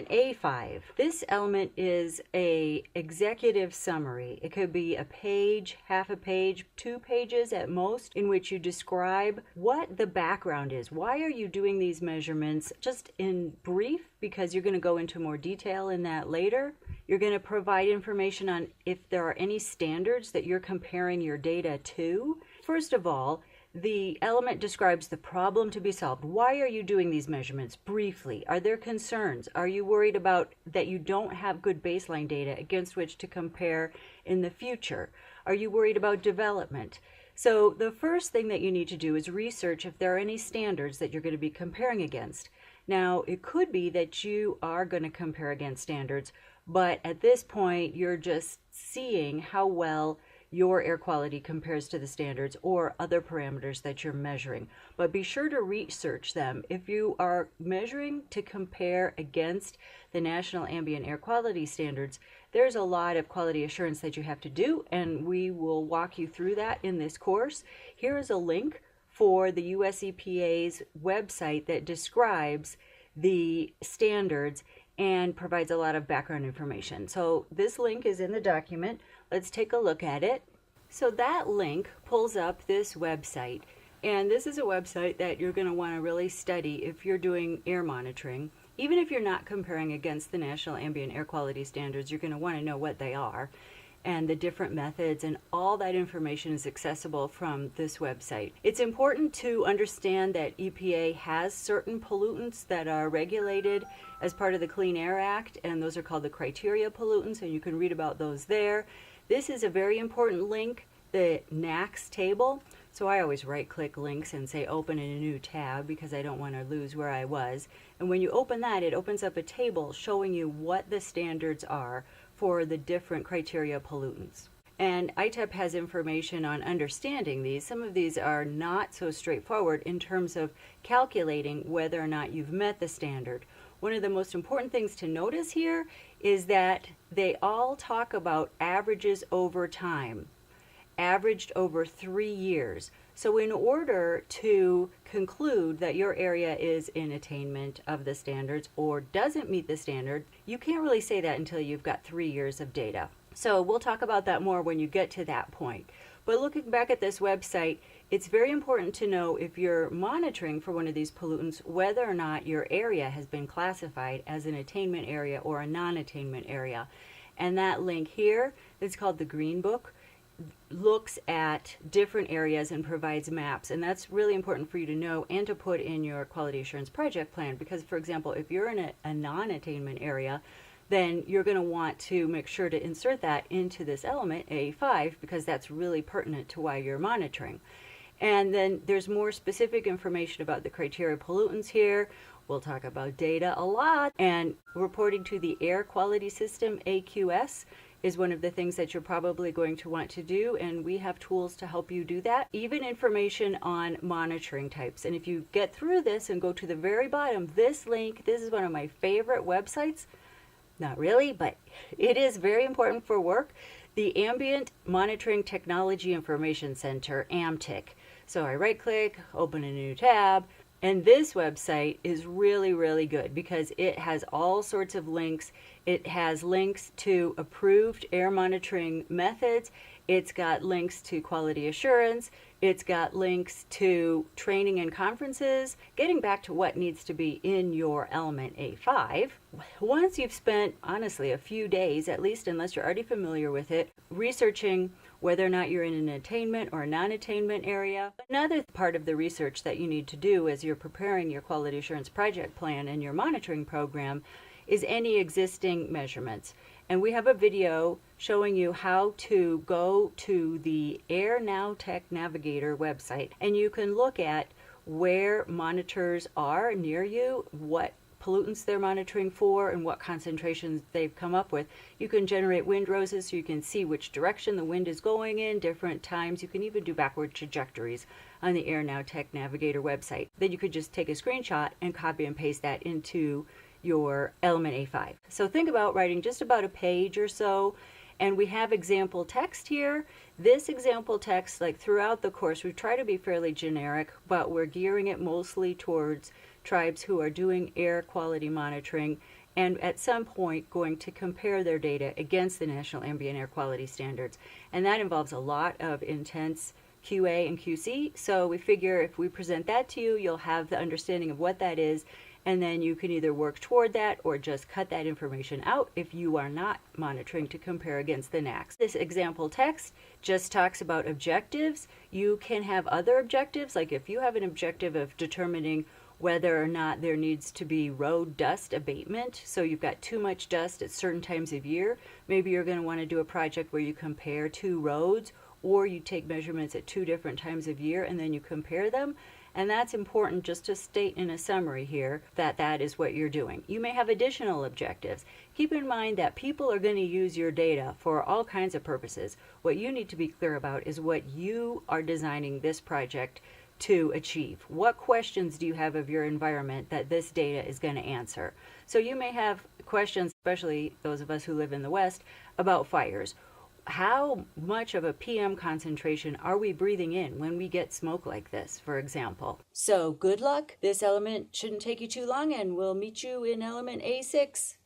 element A5. This element is a executive summary. It could be a page, half a page, 2 pages at most, in which you describe what the background is. Why are you doing these measurements? Just in brief, because you're going to go into more detail in that later. You're going to provide information on if there are any standards that you're comparing your data to. First of all, the element describes the problem to be solved. Why are you doing these measurements? Briefly, are there concerns? Are you worried about that you don't have good baseline data against which to compare in the future? Are you worried about development? So the first thing that you need to do is research if there are any standards that you're going to be comparing against. Now, it could be that you are going to compare against standards, but at this point, you're just seeing how well your air quality compares to the standards or other parameters that you're measuring. But be sure to research them. If you are measuring to compare against the National Ambient Air Quality Standards, there's a lot of quality assurance that you have to do, and we will walk you through that in this course. Here is a link for the US EPA's website that describes the standards and provides a lot of background information. So this link is in the document. Let's take a look at it. So that link pulls up this website, and this is a website that you're going to want to really study if you're doing air monitoring. Even if you're not comparing against the National Ambient Air Quality Standards, you're going to want to know what they are and the different methods, and all that information is accessible from this website. It's important to understand that EPA has certain pollutants that are regulated as part of the Clean Air Act, and those are called the criteria pollutants, and you can read about those there. This is a very important link, the NAAQS table. So I always right-click links and say open in a new tab because I don't want to lose where I was. And when you open that, it opens up a table showing you what the standards are for the different criteria pollutants. And ITEP has information on understanding these. Some of these are not so straightforward in terms of calculating whether or not you've met the standard. One of the most important things to notice here is that they all talk about averages over time, averaged over 3 years. So in order to conclude that your area is in attainment of the standards or doesn't meet the standard, you can't really say that until you've got 3 years of data. So we'll talk about that more when you get to that point. But looking back at this website, it's very important to know if you're monitoring for one of these pollutants, whether or not your area has been classified as an attainment area or a non-attainment area. And that link here, it's called the Green Book, looks at different areas and provides maps, and that's really important for you to know and to put in your quality assurance project plan, because for example, if you're in a non-attainment area, then you're going to want to make sure to insert that into this element A5 because that's really pertinent to why you're monitoring. And then there's more specific information about the criteria pollutants here. We'll talk about data a lot, and reporting to the Air Quality System, AQS, is one of the things that you're probably going to want to do, and we have tools to help you do that. Even information on monitoring types. And if you get through this and go to the very bottom, this link, this is one of my favorite websites. Not really, but it is very important for work. The Ambient Monitoring Technology Information Center, AMTIC. So I right click, open a new tab, and this website is really, really good because it has all sorts of links. It has links to approved air monitoring methods. It's got links to quality assurance. It's got links to training and conferences. Getting back to what needs to be in your element A5, once you've spent, honestly, a few days, at least unless you're already familiar with it, researching whether or not you're in an attainment or non-attainment area. Another part of the research that you need to do as you're preparing your quality assurance project plan and your monitoring program is any existing measurements. And we have a video showing you how to go to the Air Now Tech Navigator website, and you can look at where monitors are near you, what pollutants they're monitoring for, and what concentrations they've come up with. You can generate wind roses so you can see which direction the wind is going in different times. You can even do backward trajectories on the Air Now Tech Navigator website. Then you could just take a screenshot and copy and paste that into your element A5. So think about writing just about a page or so, and we have example text here. This example text, like throughout the course, we try to be fairly generic, but we're gearing it mostly towards tribes who are doing air quality monitoring and at some point going to compare their data against the National Ambient Air Quality Standards. And that involves a lot of intense QA and QC. So we figure if we present that to you, you'll have the understanding of what that is, and then you can either work toward that or just cut that information out if you are not monitoring to compare against the NAAQS. This example text just talks about objectives. You can have other objectives, like if you have an objective of determining whether or not there needs to be road dust abatement, so you've got too much dust at certain times of year, maybe you're going to want to do a project where you compare two roads, or you take measurements at two different times of year and then you compare them. And that's important just to state in a summary here that that is what you're doing. You may have additional objectives. Keep in mind that people are going to use your data for all kinds of purposes. What you need to be clear about is what you are designing this project to achieve. What questions do you have of your environment that this data is going to answer? So you may have questions, especially those of us who live in the West, about fires. How much of a PM concentration are we breathing in when we get smoke like this, for example? So good luck. This element shouldn't take you too long, and we'll meet you in element A6.